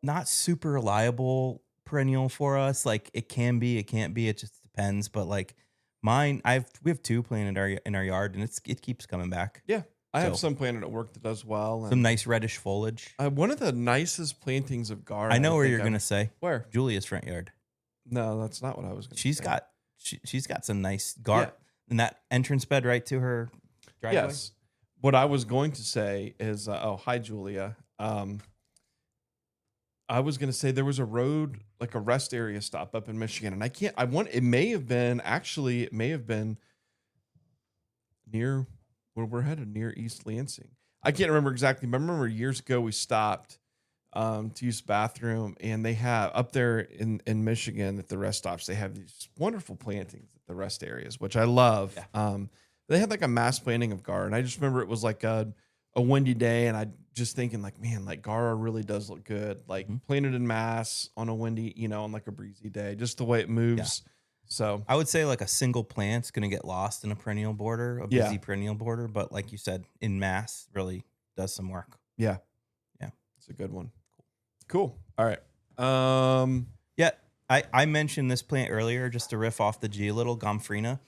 not super reliable perennial for us. Like it can be, it can't be. It just depends. But like mine, we have two planted in our yard, and it keeps coming back. Yeah. I have some planted at work that does well. And some nice reddish foliage. one of the nicest plantings of Gara. I know where you're going to say. Where? Julia's front yard. No, that's not what I was going to say. She's got some nice Gara in that entrance bed right to her driveway. Yes. What I was going to say is, hi, Julia. I was going to say there was a road, like a rest area stop up in Michigan. And it may have been near where we're headed, near East Lansing. I can't remember exactly, but I remember years ago we stopped to use the bathroom, and they have up there in Michigan at the rest stops, they have these wonderful plantings at the rest areas, which I love. Yeah. They had like a mass planting of Gara, and I just remember it was like a windy day, and I just thinking like, man, like Gara really does look good, like planted in mass on a windy, on like a breezy day, just the way it moves. Yeah. So I would say like a single plant's going to get lost in a perennial border, a busy perennial border, but like you said, in mass really does some work. Yeah. Yeah. It's a good one. Cool. All right. Yeah. I mentioned this plant earlier just to riff off the G a little, Gomphrena.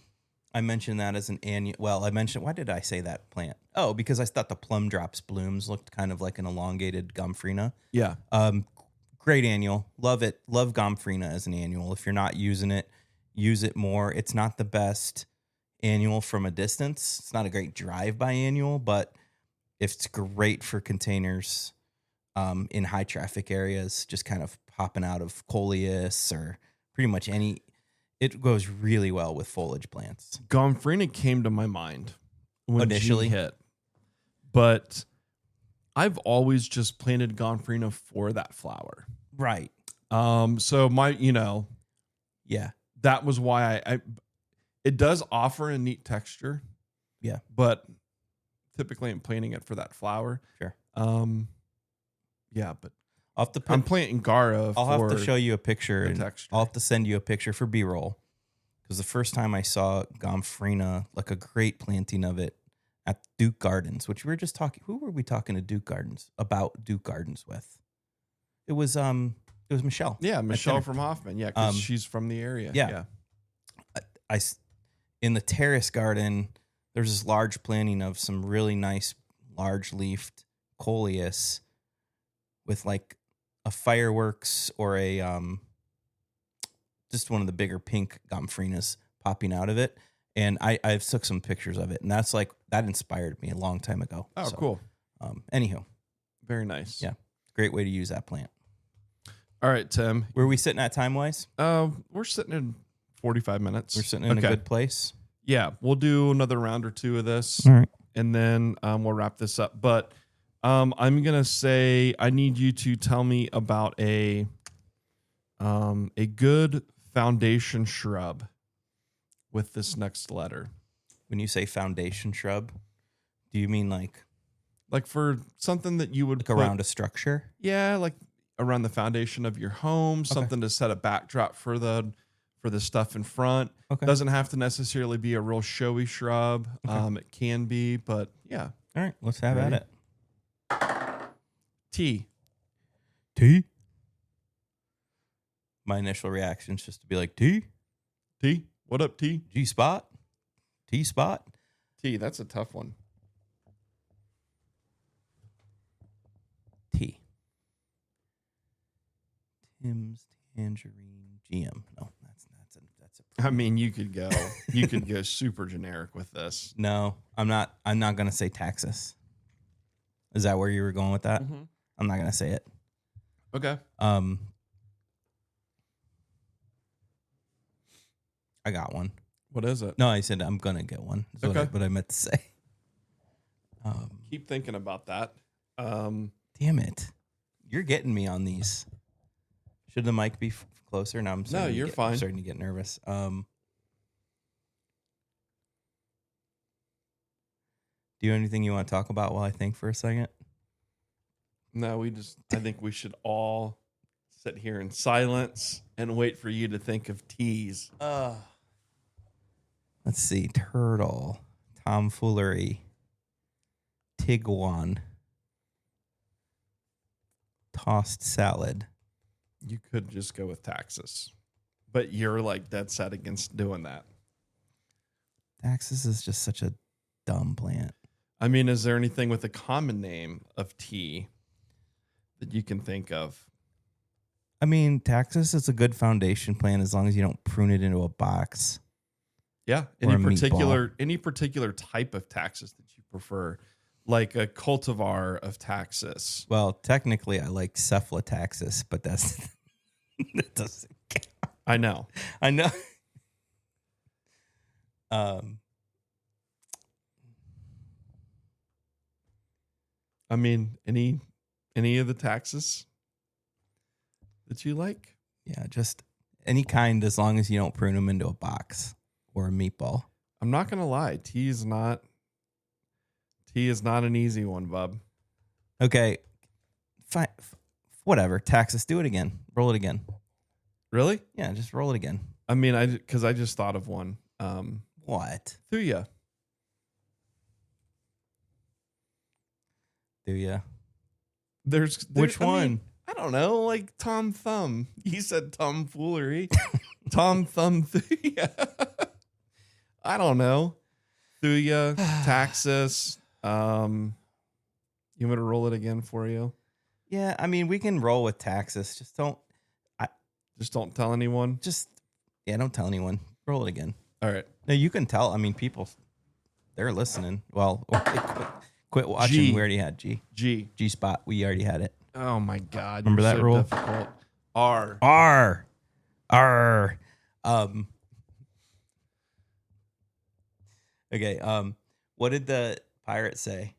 I mentioned that as an annual. Well, why did I say that plant? Oh, because I thought the plum drops blooms looked kind of like an elongated Gomphrena. Yeah. Great annual. Love it. Love Gomphrena as an annual. If you're not using it, use it more. It's not the best annual from a distance. It's not a great drive-by annual, but it's great for containers in high traffic areas, just kind of popping out of coleus or pretty much any. It goes really well with foliage plants. Gomphrena came to my mind when initially G hit, but I've always just planted Gomphrena for that flower. Right. So yeah. That was why it does offer a neat texture. Yeah. But typically I'm planting it for that flower. Sure. Yeah, but I'm planting Gara. I'll have to show you a picture. And texture. I'll have to send you a picture for B-roll. Because the first time I saw Gomphrena, like a great planting of it at Duke Gardens, which we were just talking. Who were we talking to Duke Gardens with? It was It was Michelle. Yeah, Michelle dinner. from Hoffman. Yeah, because she's from the area. Yeah. In the terrace garden, there's this large planting of some really nice large leafed coleus with like a fireworks or a just one of the bigger pink gomphrenias popping out of it. And I've took some pictures of it, and that inspired me a long time ago. Oh, cool. Anywho. Very nice. Yeah. Great way to use that plant. All right, Tim. Where are we sitting at time-wise? We're sitting in 45 minutes. We're sitting in a good place. Yeah, we'll do another round or two of this. All right. And then we'll wrap this up. But I'm going to say I need you to tell me about a good foundation shrub with this next letter. When you say foundation shrub, do you mean like for something that you would like around a structure? Yeah, like around the foundation of your home, something to set a backdrop for the stuff in front. Okay. Doesn't have to necessarily be a real showy shrub. Okay. It can be, but yeah. All right, let's have at it. Tea. My initial reaction is just to be like, tea? Tea? What up, T? G-spot? T-spot? Tea, that's a tough one. Tea. Tim's Tangerine GM. No, that's I mean, you could go super generic with this. No, I'm not going to say Texas. Is that where you were going with that? Mm-hmm. I'm not going to say it. Okay. I got one. What is it? No, I said I'm going to get one. That's okay. what I meant to say. Keep thinking about that. Damn it. You're getting me on these. Should the mic be closer? No, you're fine. I'm starting to get nervous. Do you have anything you want to talk about while I think for a second? No, I think we should all sit here in silence and wait for you to think of teas. Let's see. Turtle, tomfoolery, tiguan, tossed salad. You could just go with Taxus, but you're like dead set against doing that. Taxus is just such a dumb plant. I mean, is there anything with a common name of tea that you can think of? I mean, Taxus is a good foundation plant as long as you don't prune it into a box. Yeah. Any particular type of Taxus that you prefer, like a cultivar of Taxus? Well, technically, I like Cephalotaxus, but that doesn't count. I know. I mean, any of the Taxus that you like? Yeah, just any kind as long as you don't prune them into a box or a meatball. I'm not going to lie. Tea is not an easy one, bub. Okay. Fine. Whatever. Taxus, do it again. Roll it again. Really? Yeah, just roll it again. I mean, because I just thought of one. What? Thuya. Thuya. There's Which one? I mean, I don't know, like Tom Thumb. You said tomfoolery. Tom Thumb Thuya. I don't know. Thuya, Taxus. You want me to roll it again for you? Yeah, I mean, we can roll with Taxus. Just don't tell anyone. Don't tell anyone. Roll it again. All right. No, you can tell. I mean, people, they're listening. Well, quit watching. G. We already had G. G spot. We already had it. Oh my God. Remember that rule? Difficult. R. Okay. What did the pirate say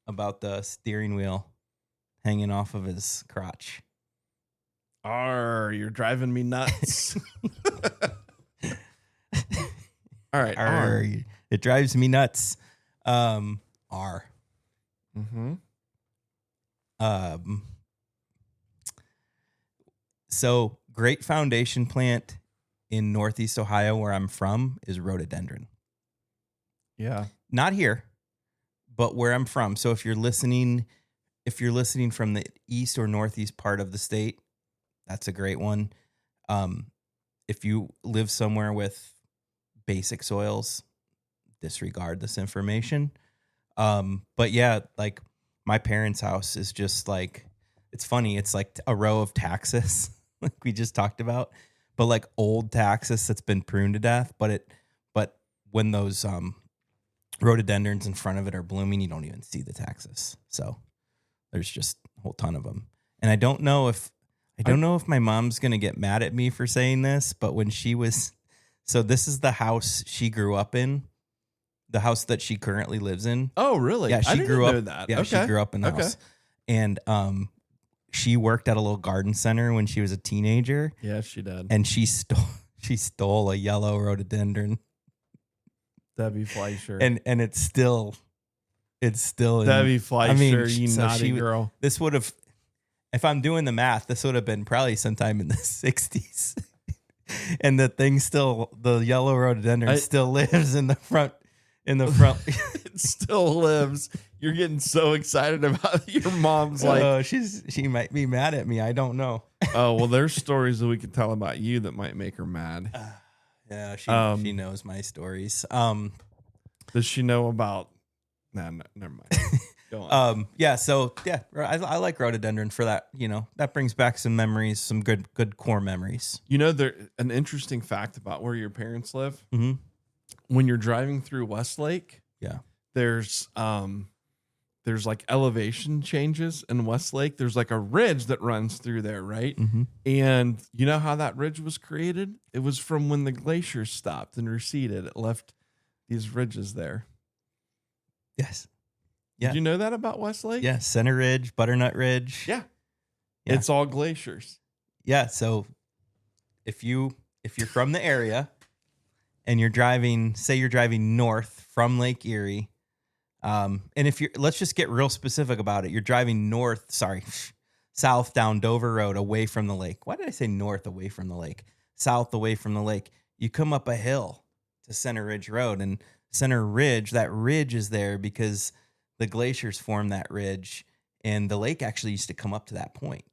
about the steering wheel hanging off of his crotch? R. You're driving me nuts. All right. R. It drives me nuts. R. Mm-hmm. So great foundation plant in Northeast Ohio, where I'm from, is rhododendron. Yeah. Not here, but where I'm from. So if you're listening from the east or northeast part of the state, That's a great one. If you live somewhere with basic soils, disregard this information. But yeah, like my parents' house is just like, it's funny. It's like a row of taxus, like we just talked about, but like old taxus that's been pruned to death. But when those rhododendrons in front of it are blooming, you don't even see the taxus. So there's just a whole ton of them. And I don't know if my mom's going to get mad at me for saying this, but when she was, so this is the house she grew up in, the house that she currently lives in. Oh, really? Yeah, she grew up. That. Yeah, okay. She grew up in the house. And she worked at a little garden center when she was a teenager. Yeah, she did. And she stole a yellow rhododendron. Debbie Fleischer. And it's still Debbie Fleischer, you so naughty girl. This would have, if I'm doing the math, this would have been probably sometime in the 60s. And the yellow rhododendron still lives in the front. It still lives. You're getting so excited about your mom's she might be mad at me. I don't know. Oh, well, there's stories that we could tell about you that might make her mad. Yeah, she knows my stories. Does she know about? Nah, never mind. Go on. I like rhododendron for that. That brings back some memories, some good core memories. An interesting fact about where your parents live. Mm-hmm. When you're driving through Westlake, yeah, there's like elevation changes in Westlake. There's like a ridge that runs through there, right? Mm-hmm. And you know how that ridge was created? It was from when the glaciers stopped and receded. It left these ridges there. Yes. Yeah. Did you know that about Westlake? Yeah. Center Ridge, Butternut Ridge. Yeah. It's all glaciers. Yeah. So if you're from the area and you're driving north from Lake Erie, and let's just get real specific about it. You're driving south down Dover Road away from the lake. Why did I say north away from the lake? South away from the lake. You come up a hill to Center Ridge Road, and Center Ridge, that ridge is there because the glaciers formed that ridge, and the lake actually used to come up to that point.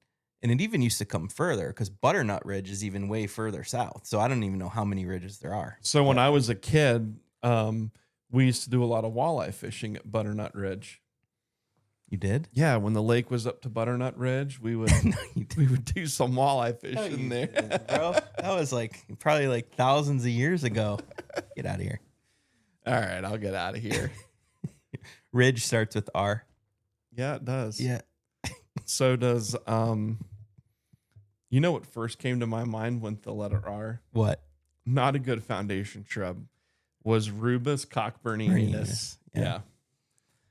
And it even used to come further because Butternut Ridge is even way further south. So I don't even know how many ridges there are. So when I was a kid, we used to do a lot of walleye fishing at Butternut Ridge. You did? Yeah, when the lake was up to Butternut Ridge, we would we would do some walleye fishing there. Bro, that was probably thousands of years ago. Get out of here. All right, I'll get out of here. Ridge starts with R. Yeah, it does. Yeah. So does you know what first came to my mind with the letter R? What? Not a good foundation shrub. Was Rubus cockburnianus. Yeah.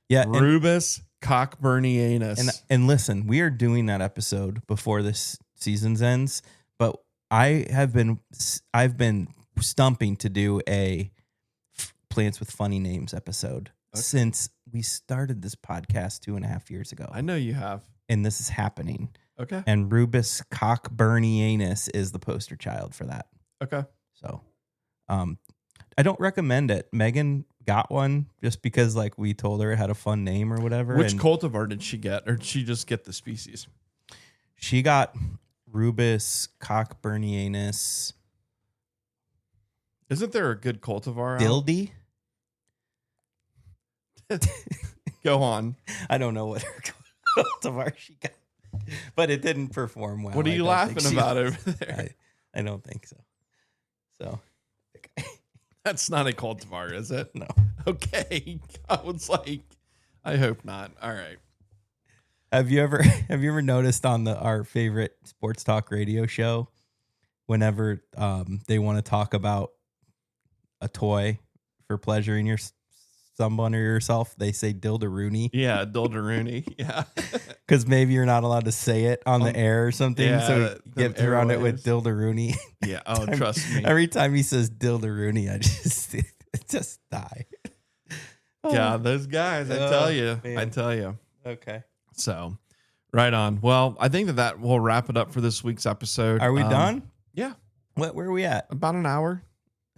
Yeah. Rubus cockburnianus. And listen, we are doing that episode before this season's ends, but I've been stumping to do a plants with funny names episode since we started this podcast 2.5 years ago. I know you have. And this is happening. Okay. And Rubus cockburnianus is the poster child for that. Okay. So, I don't recommend it. Megan got one just because we told her it had a fun name or whatever. Which cultivar did she get? Or did she just get the species? She got Rubus cockburnianus. Isn't there a good cultivar? Dildy? Go on. I don't know what her cultivar she got, but it didn't perform well. What are you laughing about over there? I don't think so. So that's not a cultivar, is it? No. Okay. I was like, I hope not. All right. Have you ever noticed on our favorite sports talk radio show, whenever they want to talk about a toy for pleasuring someone or yourself, they say dildaroonie? Yeah, dildaroonie. Yeah. Because maybe you're not allowed to say it on the air or something. Yeah, so get around it with dildaroonie. Yeah. Oh, trust me. Every time he says dildaroonie, I just die. Yeah, those guys, I tell you. Man. I tell you. Okay. So, right on. Well, I think that will wrap it up for this week's episode. Are we done? Yeah. Where are we at? About an hour.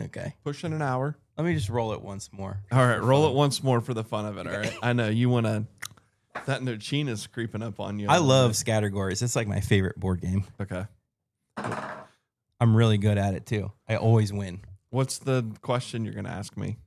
Okay. Pushing an hour. Let me just roll it once more. All right. Roll it once more for the fun of it. All right. I know you want to. That Nochina's creeping up on you. I love Scattergories. It's like my favorite board game. Okay. I'm really good at it too. I always win. What's the question you're going to ask me?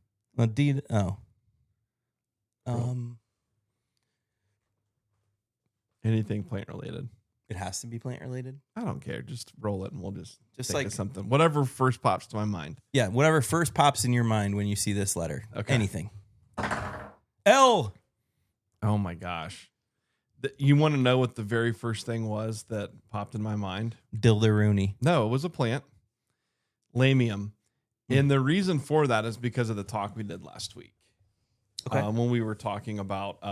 Anything plant related. It has to be plant related. I don't care. Just roll it and we'll just think like of something. Whatever first pops to my mind. Yeah, whatever first pops in your mind when you see this letter. Okay. Anything. L. Oh my gosh. You want to know what the very first thing was that popped in my mind? Dildaroonie. No, it was a plant. Lamium. And the reason for that is because of the talk we did last week. Okay. When we were talking about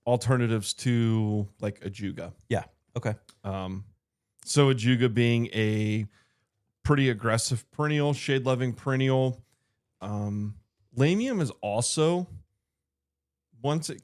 alternatives to like ajuga. Yeah. Okay. So ajuga being a pretty aggressive perennial, shade-loving perennial. Lamium is also, once it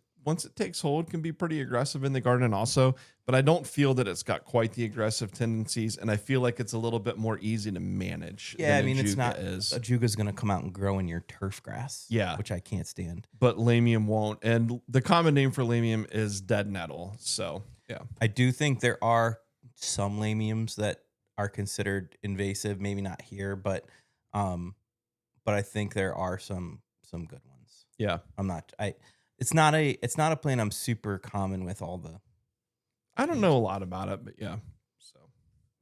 takes hold, can be pretty aggressive in the garden also, but I don't feel that it's got quite the aggressive tendencies, and I feel like it's a little bit more easy to manage. Yeah, I mean, it's not, is. ajuga's going to come out and grow in your turf grass. Yeah. Which I can't stand. But lamium won't, and the common name for lamium is dead nettle, so yeah. I do think there are some lamiums that are considered invasive, maybe not here, but I think there are some good ones. Yeah. It's not a plant I'm super common with all the. I don't know a lot about it, but yeah. So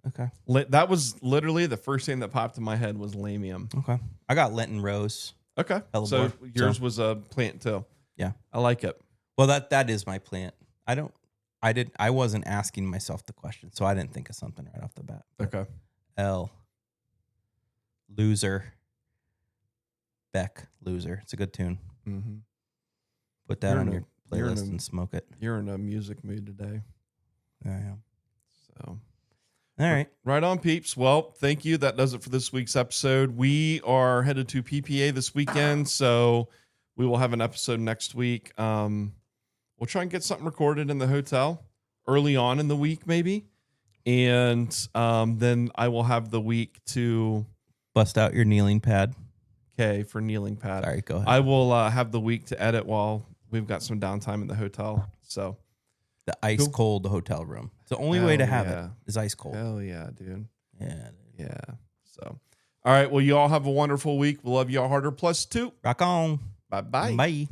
okay, that was literally the first thing that popped in my head was lamium. Okay, I got Lenten rose. Okay, so yours was a plant too. Yeah, I like it. Well, that is my plant. I wasn't asking myself the question, so I didn't think of something right off the bat. Okay, L. Loser. Beck Loser. It's a good tune. Mm-hmm. Put that on your playlist and smoke it. You're in a music mood today. I am. So, all right. Right on, peeps. Well, thank you. That does it for this week's episode. We are headed to PPA this weekend, so we will have an episode next week. We'll try and get something recorded in the hotel early on in the week, maybe. And then I will have the week to bust out your kneeling pad. Okay, for kneeling pad. Sorry, go ahead. I will have the week to edit while we've got some downtime in the hotel. So the ice cold hotel room. It's the only way to have it is ice cold. Hell yeah, dude. Yeah. Yeah. So, all right. Well, you all have a wonderful week. We love you all harder +2. Rock on. Bye-bye. Bye.